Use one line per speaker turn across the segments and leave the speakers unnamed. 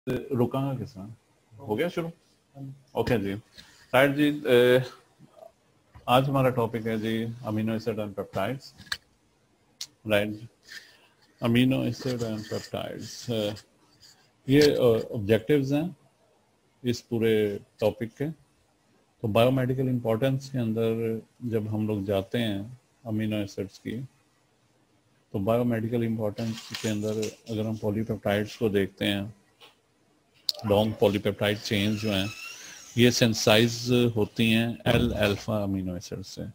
रुका किस तरह हो गया शुरू। ओके जी, राइट जी। आज हमारा टॉपिक है जी amino acid and peptides. Right, amino acid and peptides, ये ऑब्जेक्टिव्स हैं इस पूरे टॉपिक के। तो बायोमेडिकल इम्पोर्टेंस के अंदर जब हम लोग जाते हैं अमीनो एसिड्स की, तो बायोमेडिकल इम्पोर्टेंस के अंदर अगर हम पॉलीपेप्टाइड्स को देखते हैं, लॉन्ग पॉलीपेप्टाइड चेन्स जो हैं ये सेंसाइज होती हैं एल अल्फा अमीनो एसिड से,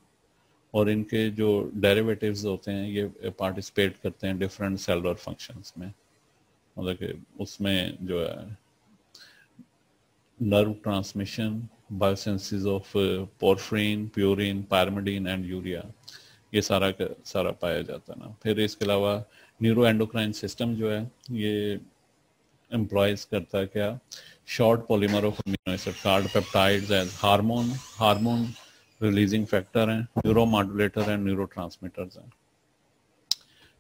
और इनके जो डेरिवेटिव्स होते हैं ये पार्टिसिपेट करते हैं डिफरेंट सेलुलर फंक्शंस में। मतलब कि उसमें जो है nerve transmission, biosynthesis of porphyrin, purine, pyrimidine and urea, ये सारा का सारा पाया जाता है ना। फिर इसके अलावा न्यूरो एंडोक्राइन सिस्टम जो है ये एम्प्लॉयज करता है क्या, short polymer of amino acid called peptides as hormone releasing factor हैं, neuromodulator and neurotransmitters हैं।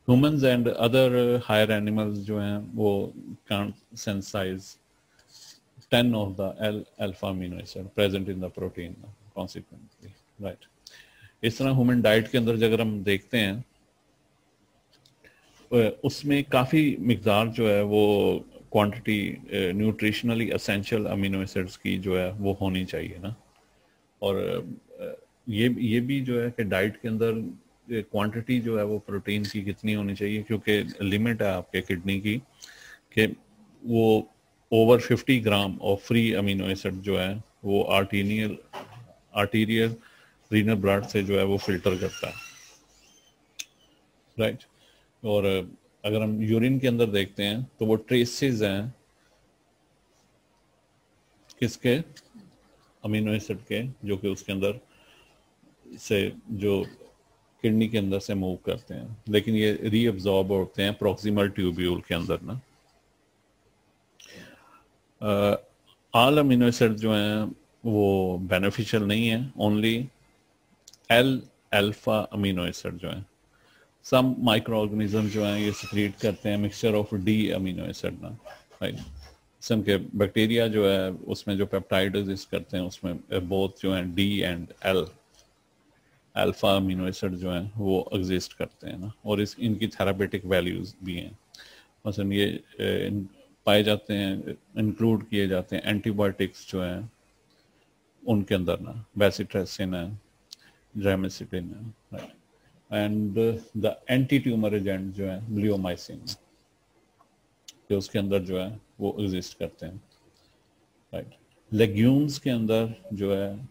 Humans and other higher animals जो हैं वो can't synthesize 10 of the alpha amino acid present in the protein consequently, right। इस तरह human diet के अंदर अगर हम देखते हैं उसमें काफ़ी मिकदार जो है वो quantity nutritionally essential amino acids की जो है वो होनी चाहिए ना। और ये भी जो है कि डाइट के अंदर क्वांटिटी जो है वो प्रोटीन की कितनी होनी चाहिए, क्योंकि लिमिट है आपके किडनी की कि वो over 50 gram of free amino acid जो है वो आर्टीरियल रीनल ब्लड से जो है वो फिल्टर करता है, राइट। और अगर हम यूरिन के अंदर देखते हैं तो वो ट्रेसेस हैं किसके, अमीनो एसिड के, जो कि उसके अंदर से जो किडनी के अंदर से मूव करते हैं, लेकिन ये रीअब्जॉर्ब होते हैं प्रॉक्सिमल ट्यूब्यूल के अंदर ना। ऑल अमीनो एसिड जो हैं वो बेनिफिशियल नहीं है, only L alpha amino acid जो है। सम माइक्रो ऑर्गेनिज्म जो हैं ये सिक्रीट करते हैं mixture of D amino acid ना, राइट। किस्म के बैक्टीरिया जो है उसमें जो पेप्टाइड एग्जिस्ट करते हैं उसमें बोथ जो हैं D and L alpha amino acid जो हैं वो एग्जिस्ट करते हैं ना, और इनकी थेरापेटिक वैल्यूज भी हैं। मसलन ये पाए जाते हैं, इंक्लूड किए जाते हैं एंटीबायोटिक्स जो हैं उनके अंदर ना, बेसिट्रेसिन है, ड्रामेसिटिन है, right. And the anti tumour agent जो है ब्लियोमाइसिन, कि उसके अंदर जो है वो एग्जिस्ट करते हैं, राइट। लेग्यूम्स के अंदर जो है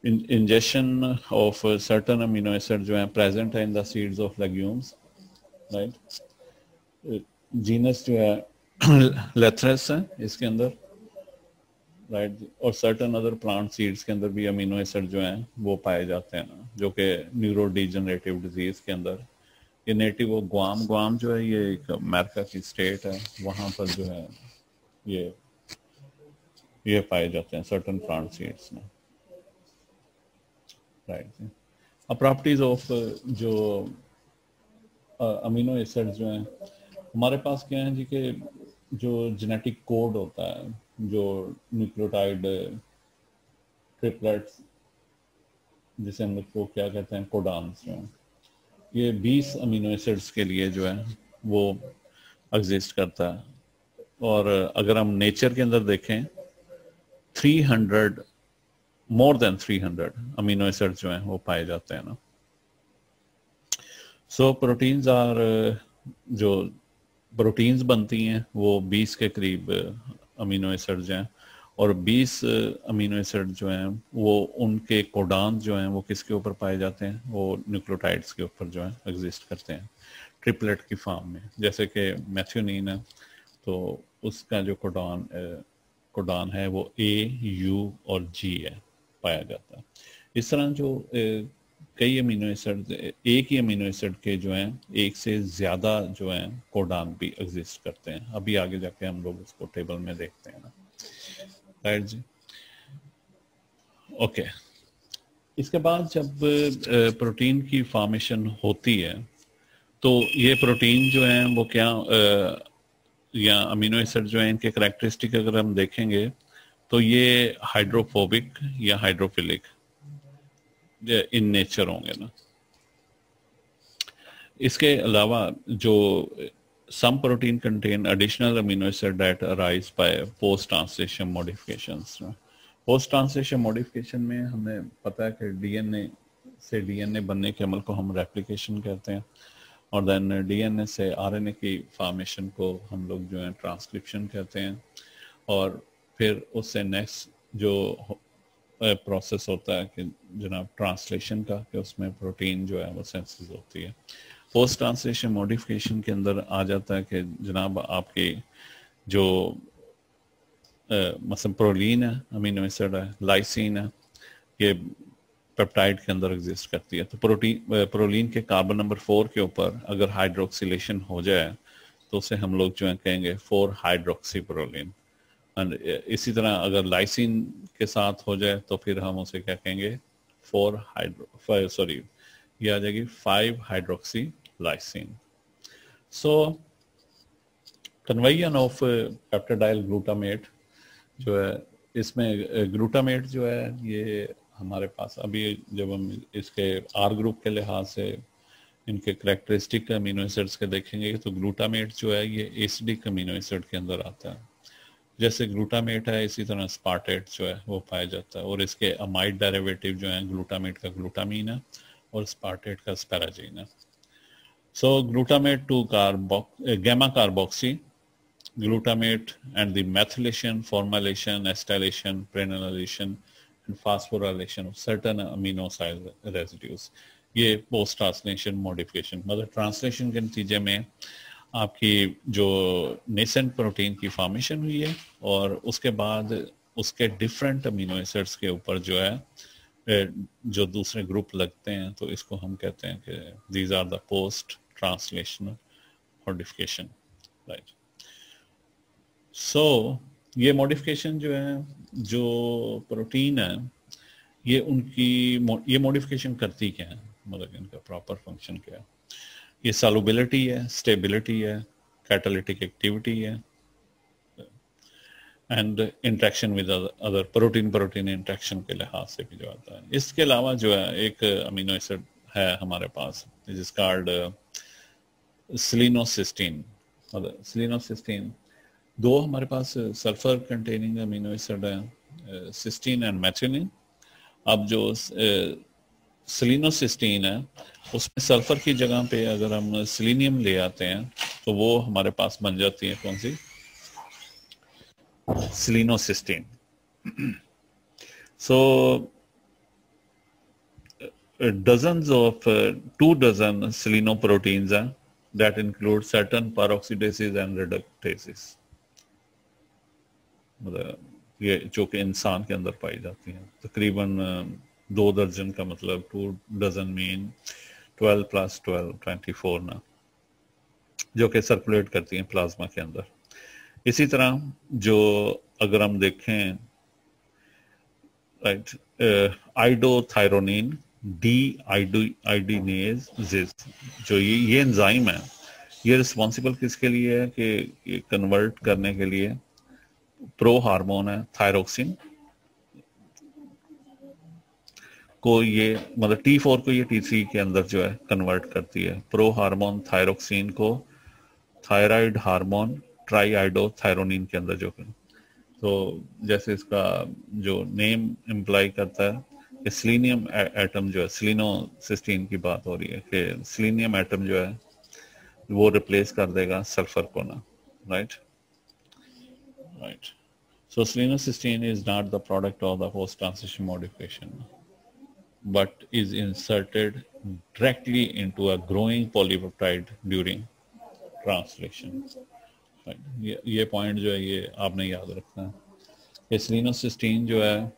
injection of certain amino acid जो है प्रेजेंट है in the seeds of legumes, right. Genus जो है लेथरस है इसके अंदर, राइट। और सर्टन अदर प्लांट सीड्स के अंदर भी अमीनो एसिड जो हैं वो पाए जाते हैं ना, जो कि न्यूरो डिजनरेटिव डिजीज के अंदर ये नेटिव ग्वाम जो है ये एक अमेरिका की स्टेट है, वहाँ पर जो है ये पाए जाते हैं सर्टन प्लांट सीड्स में, राइट। अब प्रॉपर्टीज ऑफ जो अमीनो एसिड जो हैं हमारे पास क्या है जी, कि जो जेनेटिक कोड होता है, जो न्यूक्लियोटाइड ट्रिपलेट्स जिसे हम लोग को क्या कहते हैं कोडान्स जो हैं, ये 20 अमीनो एसिड्स के लिए जो है वो एग्जिस्ट करता है। और अगर हम नेचर के अंदर देखें 300 मोर देन 300 अमीनो एसिड्स जो हैं वो पाए जाते हैं ना। सो प्रोटीन्स आर, जो प्रोटीन्स बनती हैं वो 20 के करीब अमीनो एसिड्स हैं, और 20 अमीनो एसिड जो हैं वो उनके कोडान जो हैं वो किसके ऊपर पाए जाते हैं, वो न्यूक्लियोटाइड्स के ऊपर जो है एग्जिस्ट करते हैं ट्रिपलेट की फॉर्म में। जैसे कि मैथ्योनिन है तो उसका जो कोडान है वो A, U और G है, पाया जाता है। इस तरह जो कई अमीनो एसिड, एक ही अमीनो एसिड के जो हैं एक से ज़्यादा जो हैं कोडान भी एग्जिस्ट करते हैं। अभी आगे जाके हम लोग उसको टेबल में देखते हैं ना, राइट जी। ओके, इसके बाद जब प्रोटीन की फॉर्मेशन होती है तो ये प्रोटीन जो है वो क्या या अमीनो एसिड जो है इनके करेक्टरिस्टिक अगर हम देखेंगे तो ये हाइड्रोफोबिक या हाइड्रोफिलिक इन नेचर होंगे ना। इसके अलावा जो some protein contain additional amino acid that arise by post translation modifications। Post translation modification में हमें पता है कि डीएनए से डीएनए बनने के अमल को हम रेप्लिकेशन कहते हैं, और देन डीएनए से आरएनए की फॉर्मेशन को हम लोग जो है ट्रांसक्रिप्शन कहते हैं, और फिर उससे नेक्स्ट जो प्रोसेस होता है कि जनाब ट्रांसलेशन का, कि उसमें प्रोटीन जो है वो सेंसिस होती है। पोस्ट ट्रांसलेशन मॉडिफिकेशन के अंदर आ जाता है कि जनाब आपकी जो मतलब प्रोलीन है, अमीनो एसिड है, लाइसिन है, ये पेप्टाइड के अंदर एग्जिस्ट करती है। तो प्रोलीन के कार्बन नंबर 4 के ऊपर अगर हाइड्रोक्सिलेशन हो जाए तो उसे हम लोग जो है कहेंगे 4 हाइड्रोक्सी प्रोलीन। एंड इसी तरह अगर लाइसिन के साथ हो जाए तो फिर हम उसे क्या कहेंगे 5 ये आ जाएगी 5 hydroxylysine. So conversion of peptidyl glutamate जो है, इसमें ग्लूटामेट जो है ये हमारे पास अभी जब हम इसके आर ग्रुप के लिहाज से इनके करेक्टरिस्टिक अमीनो एसिड्स के देखेंगे तो ग्लूटामेट जो है ये एसिडिक अमीनो एसिड के अंदर आता है। जैसे ग्लूटामेट है इसी तरह स्पार्टेट जो है वो पाया जाता है, और इसके अमाइड डेरिवेटिव जो है ग्लूटामेट का ग्लूटामीन है और स्पार्टेट का स्पैराजीन है। So glutamate to gamma carboxy glutamate and the methylation, formylation, acetylation, prenylation and phosphorylation of certain amino acid residues, ये पोस्ट ट्रांसलेशन मॉडिफिकेशन मतलब ट्रांसलेशन के नतीजे में आपकी जो नेसेंट प्रोटीन की फॉर्मेशन हुई है, और उसके बाद उसके डिफरेंट अमीनो एसिड्स के ऊपर जो है जो दूसरे ग्रुप लगते हैं, तो इसको हम कहते हैं कि these are the post translational modification, right. So ये मॉडिफिकेशन जो है, जो प्रोटीन है ये उनकी ये मॉडिफिकेशन करती क्या है, मतलब इनका प्रॉपर फंक्शन क्या है। ये सॉल्युबिलिटी है, स्टेबिलिटी है, कैटालिटिक एक्टिविटी है, and interaction with other protein interaction के लिहाज से भी जो आता है। इसके अलावा जो है एक अमीनो एसिड है हमारे पास जिस कॉल्ड सिलिनोसिस्टीन। मतलब सिलिनोसिस्टीन दो हमारे पास सल्फर कंटेनिंग अमीनो एसिड है, सिस्टीन एंड मेथिओनिन। अब जो सिलिनोसिस्टीन है उसमें सल्फर की जगह पे अगर हम सिलीनियम ले आते हैं तो वो हमारे पास बन जाती है कौन सी, सिलिनोसिस्टीन। सो dozens of 2 dozen selenoproteins that include certain peroxidases and reductases, मतलब ये जो कि इंसान के अंदर पाई जाती हैं। तकरीबन 2 दर्जन का मतलब 2 डजन मीन 12 + 12 24 ना, जो कि सर्कुलेट करती हैं प्लाज्मा के अंदर। इसी तरह जो अगर हम देखें राइट, आइडोथायरोनिन डी आइडीनेज जो ये एंजाइम है, ये रिस्पॉन्सिबल किसके लिए है कि कन्वर्ट करने के लिए प्रो हार्मोन है थायरोक्सिन को, ये मतलब T4 को ये T3 के अंदर जो है कन्वर्ट करती है। प्रो हार्मोन थायरोक्सिन को थायराइड हार्मोन ट्राईआइडोथायरोनिन के अंदर जो है, तो जैसे इसका जो नेम इम्प्लाई करता है कि सिलीनियम एटम जो है, सिलिनोसिस्टीन की बात हो रही है कि सिलीनियम एटम जो है वो रिप्लेस कर देगा सल्फर को ना, right right. So selenocysteine is not the product of the post-transition modification, but is inserted directly into a growing polypeptide during translation. ये पॉइंट जो है ये आपने याद रखना है कि selenocysteine जो है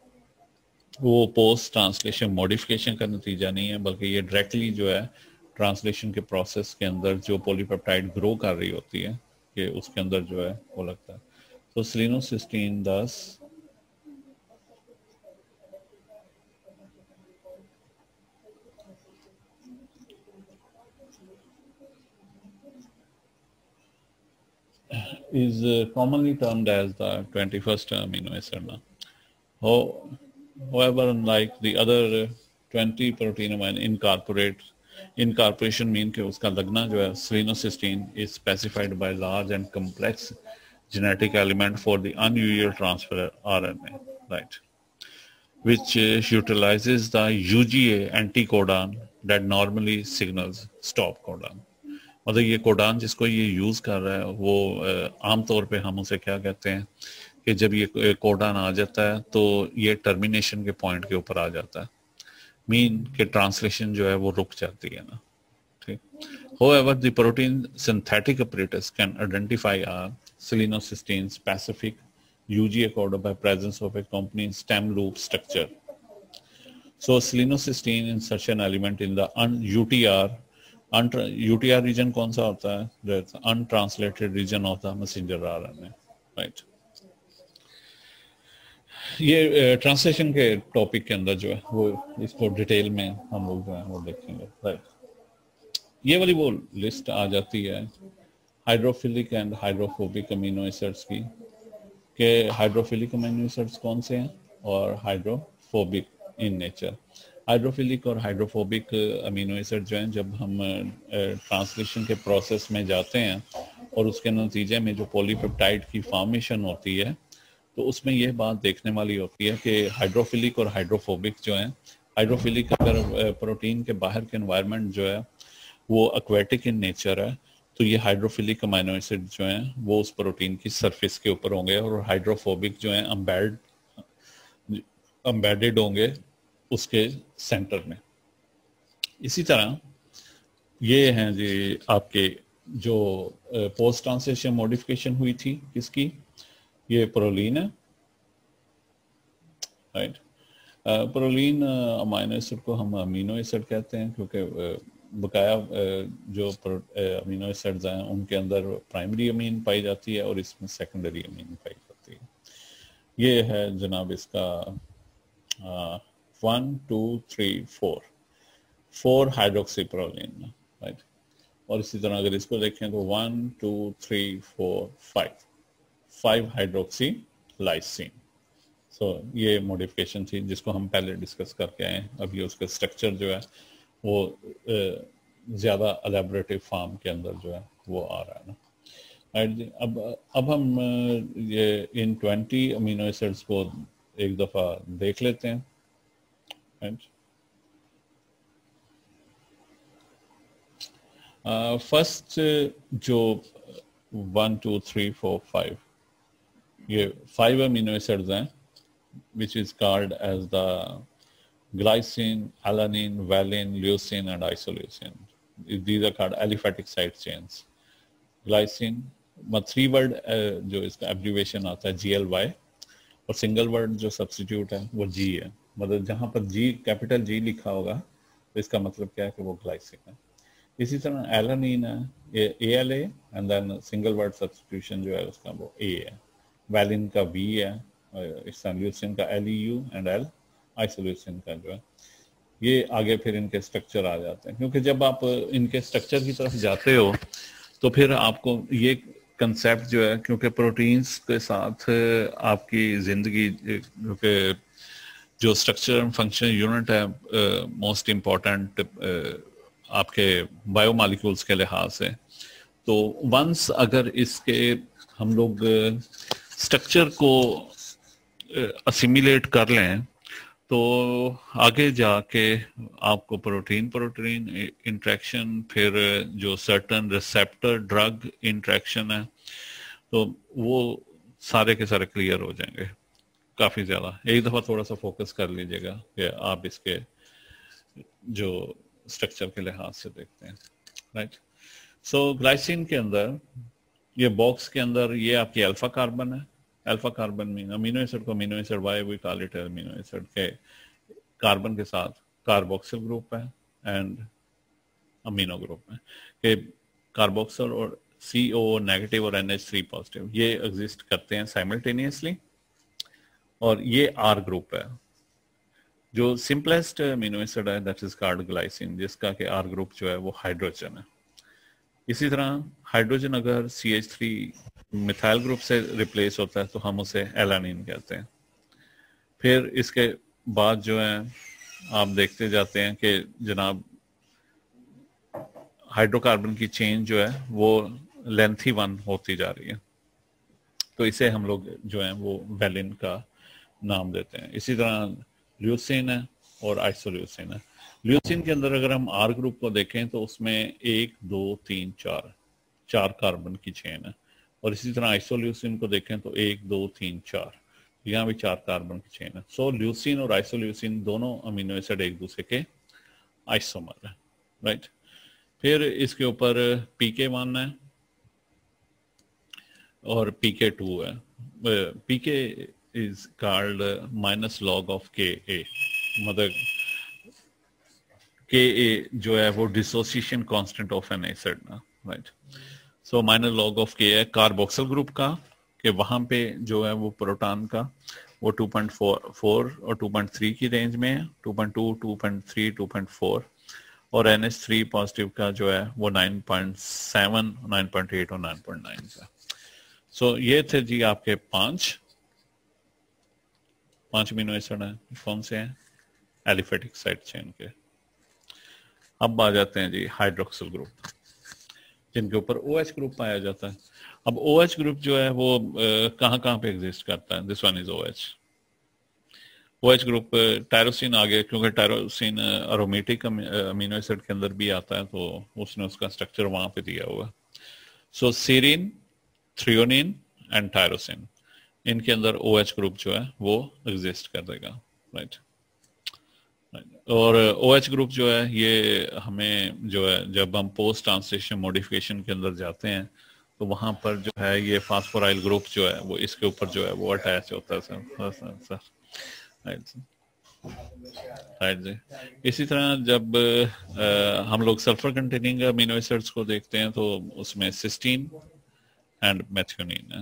वो पोस्ट ट्रांसलेशन मॉडिफिकेशन का नतीजा नहीं है, बल्कि ये डायरेक्टली जो है ट्रांसलेशन के प्रोसेस के अंदर जो पॉलीपेप्टाइड ग्रो कर रही होती है कि उसके अंदर जो है वो लगता है। तो selenocysteine thus is commonly termed as the 21st amino acid now. However, unlike the other 20 protein amino incorporation mean कि उसका लगना जो है selenocysteine is specified by large and complex genetic element for the unusual transfer RNA, right, which utilizes the UGA anticodon that normally signals stop codon. मतलब ये codon जिसको ये use कर रहा है वो आमतौर पे हम उसे क्या कहते हैं कि जब ये कोडान आ जाता है तो ये टर्मिनेशन के पॉइंट के ऊपर आ जाता है, मीन के ट्रांसलेशन जो है वो रुक जाती है ना, ठीक. However, the protein synthetic apparatus can identify a selenocysteine specific UGA codon by presence of a accompanying stem loop structure. So selenocysteine in such an element in the UTR region कौन सा होता है? That's untranslated region of the messenger RNA, right? ये translation के topic के अंदर जो है वो इसको डिटेल में हम लोग जो है वो देखेंगे, राइट. ये वाली वो लिस्ट आ जाती है hydrophilic and hydrophobic amino acids की, के हाइड्रोफिलिक अमीनो एसिड्स कौन से हैं और हाइड्रोफोबिक इन नेचर. हाइड्रोफिलिक और हाइड्रोफोबिक अमीनो एसिड जो हैं जब हम ट्रांसलेशन के प्रोसेस में जाते हैं और उसके नतीजे में जो पॉलीपेप्टाइड की फॉर्मेशन होती है तो उसमें यह बात देखने वाली होती है कि हाइड्रोफिलिक और हाइड्रोफोबिक जो हैं, हाइड्रोफिलिक अगर प्रोटीन के बाहर के एनवायरनमेंट जो है वो एक्वेटिक इन नेचर है तो ये हाइड्रोफिलिक अमीनो एसिड जो हैं वो उस प्रोटीन की सरफेस के ऊपर होंगे और हाइड्रोफोबिक जो हैं एम्बेडेड होंगे उसके सेंटर में. इसी तरह ये हैं जी आपके जो पोस्ट ट्रांसलेशन मॉडिफिकेशन हुई थी किसकी, ये प्रोलीन है, राइट. प्रोलीन अमीनो एसिड को हम अमीनो एसिड कहते हैं क्योंकि बकाया जो अमीनो एसिड्स हैं उनके अंदर प्राइमरी अमीन पाई जाती है और इसमें सेकेंडरी अमीन पाई जाती है. ये है जनाब इसका 1 2 3 4 हाइड्रोक्सीप्रोलीन, राइट. और इसी तरह अगर इसको देखें तो 1 2 3 4 5 हाइड्रोक्सी लाइसिन. सो ये मॉडिफिकेशन थी जिसको हम पहले डिस्कस करके आए हैं. अभी उसका स्ट्रक्चर जो है वो ज़्यादा एलैबोरेटिव फॉर्म के अंदर जो है वो आ रहा है ना. अब हम ये इन 20 अमीनो एसिड्स को एक दफ़ा देख लेते हैं, राइट. फर्स्ट जो 1 2 3 4 5 ये 5 अमीनो एसिड्स हैं which is called as the glycine, alanine, valine, leucine and isoleucine. These are called aliphatic side chains. Glycine, 3 word जो इसका एब्रीवेशन आता है GLY और सिंगल वर्ड जो सब्स्टिट्यूट है वो G है. मतलब जहाँ पर G कैपिटल G लिखा होगा तो इसका मतलब क्या है कि वो ग्लाइसिन है. इसी तरह एलानीन है, ALA and then single word substitution जो है उसका वो A है. वैलिन का V है, ल्यूसिन का LEU एंड L, आइसोल्यूसिन का जो है ये आगे फिर इनके स्ट्रक्चर आ जाते हैं. क्योंकि जब आप इनके स्ट्रक्चर की तरफ जाते हो तो फिर आपको ये कंसेप्ट जो है, क्योंकि प्रोटीन्स के साथ आपकी ज़िंदगी, क्योंकि जो स्ट्रक्चर एंड फंक्शन यूनिट है मोस्ट इम्पॉर्टेंट आपके बायोमॉलिक्यूल्स के लिहाज से, तो वंस अगर इसके हम लोग स्ट्रक्चर को असिमिलेट कर लें तो आगे जाके आपको प्रोटीन इंट्रैक्शन, फिर जो सर्टन रिसेप्टर ड्रग इंट्रैक्शन है तो वो सारे के सारे क्लियर हो जाएंगे काफ़ी ज़्यादा. एक दफ़ा थोड़ा सा फोकस कर लीजिएगा कि आप इसके जो स्ट्रक्चर के लिहाज से देखते हैं, राइट. सो ग्लाइसिन के अंदर ये बॉक्स के अंदर ये आपकी अल्फा कार्बन है. Alpha carbon mean amino acid को amino acid why we call it amino acid के कार्बन के साथ कार्बोक्सिल ग्रुप है एंड अमीनो ग्रुप है कि कार्बोक्सिल और CO नेगेटिव और NH3 पॉजिटिव ये एग्जिस्ट करते हैं साइमल्टेनियसली. और ये R ग्रुप है जो सिंपलेस्ट अमीनो एसिड है, दैट इज कॉल्ड ग्लाइसिन, जिसका कि R ग्रुप जो है वो हाइड्रोजन है. इसी तरह हाइड्रोजन अगर CH3 मिथाइल ग्रुप से रिप्लेस होता है तो हम उसे एलानिन कहते हैं। फिर इसके बाद जो है आप देखते जाते हैं कि जनाब हाइड्रोकार्बन की चेन जो है वो लेंथी वन होती जा रही है, तो इसे हम लोग जो है वो वैलिन का नाम देते हैं। इसी तरह ल्यूसिन है और आइसोल्यूसिन है। ल्यूसिन के अंदर अगर हम आर ग्रुप को देखें तो उसमें 1 2 3 4 कार्बन की चेन है, और इसी तरह आइसोल्यूसिन को देखें तो 1 2 3 4, यहाँ भी 4 कार्बन की चेन है। सो ल्यूसिन और आइसोल्यूसिन दोनों अमीनो एसिड एक दूसरे के आइसोमर है, राइट। फिर इसके ऊपर PK1 है और PK2 है। PK is called minus log of KA, मतलब KA जो है वो dissociation constant of an acid ना, right. So minus log of K है कार्बोक्सिल ग्रुप का, कि वहां पे जो है वो प्रोटॉन का वो 2.4 और 2.3 की रेंज में है, 2.2 2.3 2.4, और NH3 पॉजिटिव का जो है वो 9.7 9.8 और 9.9 का। सो ये थे जी आपके पांच अमीनो एसिड हैं। कौन से हैं? एलिफेटिक साइड चेन के। अब आ जाते हैं जी हाइड्रोक्सिल ग्रुप, जिनके ऊपर OH ग्रुप पाया जाता है। अब OH ग्रुप जो है वो कहाँ कहाँ पे एग्जिस्ट करता है? This one is OH group tyrosine आ गया, क्योंकि टायरोसिन अरोमेटिक अमीनो एसिड के अंदर भी आता है, तो उसने उसका स्ट्रक्चर वहां पे दिया हुआ। सो सीरीन, थ्रियोनिन एंड टायरोसिन, इनके अंदर OH ग्रुप जो है वो एग्जिस्ट कर देगा, राइट। और OH ग्रुप जो है ये हमें जो है जब हम पोस्ट ट्रांसलेशन मॉडिफिकेशन के अंदर जाते हैं तो वहां पर जो है ये फास्फोराइल ग्रुप जो है वो इसके ऊपर जो है वो अटैच होता है सर, राइट जी। इसी तरह जब हम लोग सल्फर कंटेनिंग अमीनो एसिड्स को देखते हैं तो उसमें सिस्टीन एंड मेथियोनिन है,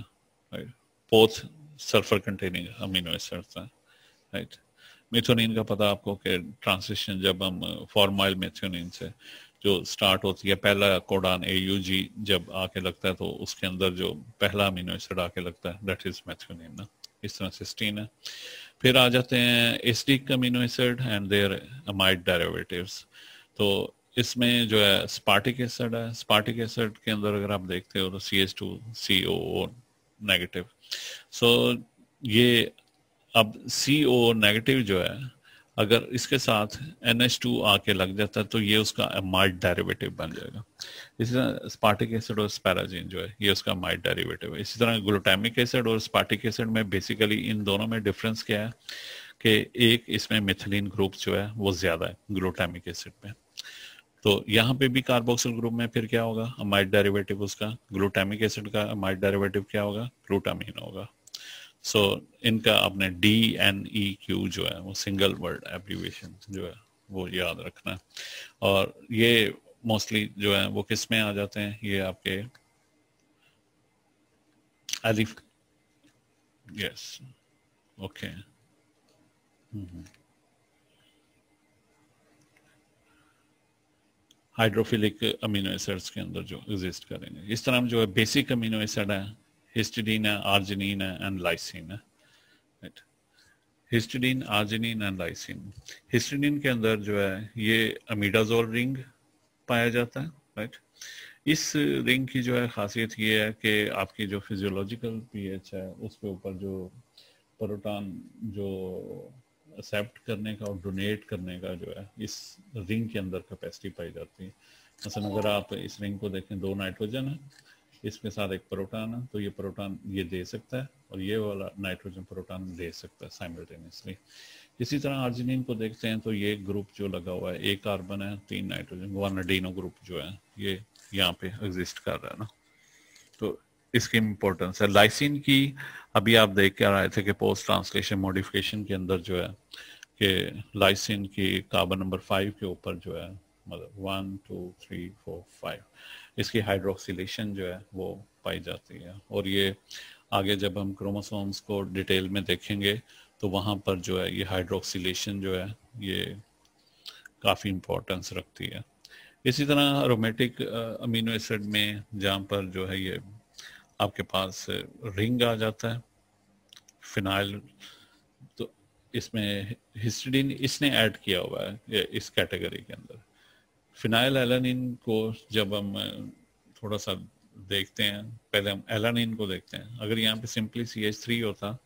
right. Both sulphur containing amino acids हैं, राइट। मेथियोनिन का पता आपको कि ट्रांजिशन जब हम फॉर्माइल मेथियोनिन से जो स्टार्ट होती है, पहला कोडान AUG जब आके लगता है तो उसके अंदर जो पहला अमीनो एसिड आके लगता है दैट इज मेथियोनिन ना। इस तरह सिस्टीन है। फिर आ जाते हैं acidic amino acid and their amide derivatives. तो इसमें जो है स्पार्टिक एसिड है। स्पार्टिक एसिड के अंदर अगर आप देखते हो तो CH2COO नेगेटिव। सो ये अब CO नेगेटिव जो है अगर इसके साथ NH2 आके लग जाता है तो ये उसका अमाइड डेरिवेटिव बन जाएगा। इसी तरह स्पार्टिक एसिड और स्पैराजीन जो है ये उसका अमाइड डेरिवेटिव है। इसी तरह ग्लूटामिक एसिड और स्पार्टिक एसिड में बेसिकली इन दोनों में डिफरेंस क्या है कि एक इसमें मिथिलीन ग्रुप जो है वो ज्यादा है ग्लूटामिक एसिड में। तो यहाँ पे भी कार्बोक्सिल ग्रुप में फिर क्या होगा? अमाइड डेरिवेटिव उसका, ग्लूटामिक एसिड का अमाइड डेरिवेटिव क्या होगा? ग्लूटामीन होगा। सो इनका आपने DNEQ जो है वो सिंगल वर्ड एब्रीविएशन जो है वो याद रखना है। और ये मोस्टली जो है वो किस में आ जाते हैं? ये आपके अलिफ, yes, okay. Hydrophilic amino acids के अंदर जो एग्जिस्ट करेंगे। इस तरह जो है बेसिक अमीनो एसिड है, हिस्टिडीन है, आर्जिनिन है एंड लाइसिन है, right. Histidine, arginine and lysine. Histidine के अंदर जो है ये अमीडाजोल रिंग पाया जाता है, राइट। इस रिंग की जो है खासियत ये है कि आपकी जो फिजियोलॉजिकल पीएच है उसके ऊपर जो प्रोटॉन जो एक्सेप्ट करने का और डोनेट करने का जो है इस रिंग के अंदर कैपेसिटी पाई जाती है। मसलन अगर आप इस रिंग को देखें, 2 नाइट्रोजन है, इसके साथ एक प्रोटॉन है, तो ये प्रोटॉन ये दे सकता है और ये वाला नाइट्रोजन प्रोटॉन दे सकता है साइमल्टेनियसली। इसी तरह आर्जिनिन को देखते हैं तो ये ग्रुप जो लगा हुआ है, 1 कार्बन है, 3 नाइट्रोजन, 1 अडीनो ग्रुप जो है ये यहाँ पे एग्जिस्ट कर रहा है ना, तो इसकी इंपॉर्टेंस है। लाइसिन की अभी आप देख के आ रहे थे कि पोस्ट ट्रांसलेशन मॉडिफिकेशन के अंदर जो है कि लाइसिन की कार्बन नंबर 5 के ऊपर जो है मतलब 1 2 3 4 5 इसकी हाइड्रोक्सिलेशन जो है वो पाई जाती है। और ये आगे जब हम क्रोमोसोम्स को डिटेल में देखेंगे तो वहाँ पर जो है ये हाइड्रोक्सिलेशन जो है ये काफ़ी इम्पोर्टेंस रखती है। इसी तरह अरोमेटिक अमीनो एसिड में जहाँ पर जो है ये आपके पास रिंग आ जाता है, फिनाइल, तो इसमें हिस्टिडीन इसने ऐड किया हुआ है इस कैटेगरी के अंदर। फिनाइल एलानिन को जब हम थोड़ा सा देखते हैं, पहले हम एलानिन को देखते हैं। अगर यहाँ पे सिंपली CH3 होता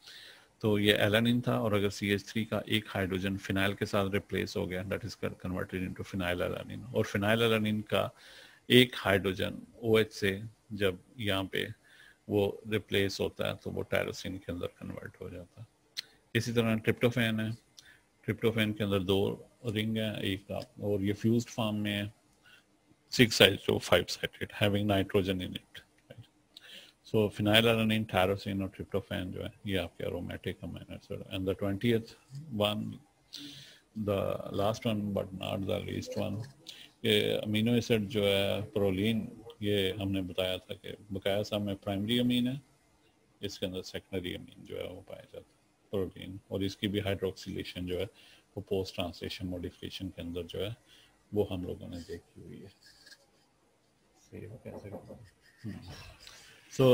तो ये एलानिन था, और अगर CH3 का एक हाइड्रोजन फिनाइल के साथ रिप्लेस हो गया, that is converted into phenyl alanine, और फिनाइल एलानिन का एक हाइड्रोजन OH से जब यहाँ पे वो रिप्लेस होता है तो वो टायरोसिन के अंदर कन्वर्ट हो जाता है। इसी तरह ट्रिप्टोफैन है, ट्रिप्टोफैन के अंदर 2 रिंग है, एक का, और ये फ्यूज्ड फॉर्म में है, 6 side 5 sided having nitrogen in it. So phenylalanine, tyrosine और ट्रिप्टोफैन जो है ये आपके aromatic amino acid. And the 20th one, the last one but not the least one, ये अमीनो एसिड जो है प्रोलीन, ये हमने बताया था कि बकाया साहब में प्राइमरी अमीन है, इसके अंदर सेकेंडरी अमीन जो है वो पाया जाता है प्रोटीन, और इसकी भी हाइड्रोक्सिलेशन जो है वो पोस्ट ट्रांसलेशन मॉडिफिकेशन के अंदर जो है वो हम लोगों ने देखी हुई है। सो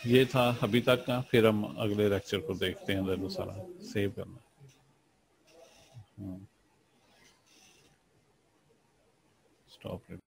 ये था अभी तक का, फिर हम अगले लेक्चर को देखते हैं। दूसरा सेव करना, स्टॉप।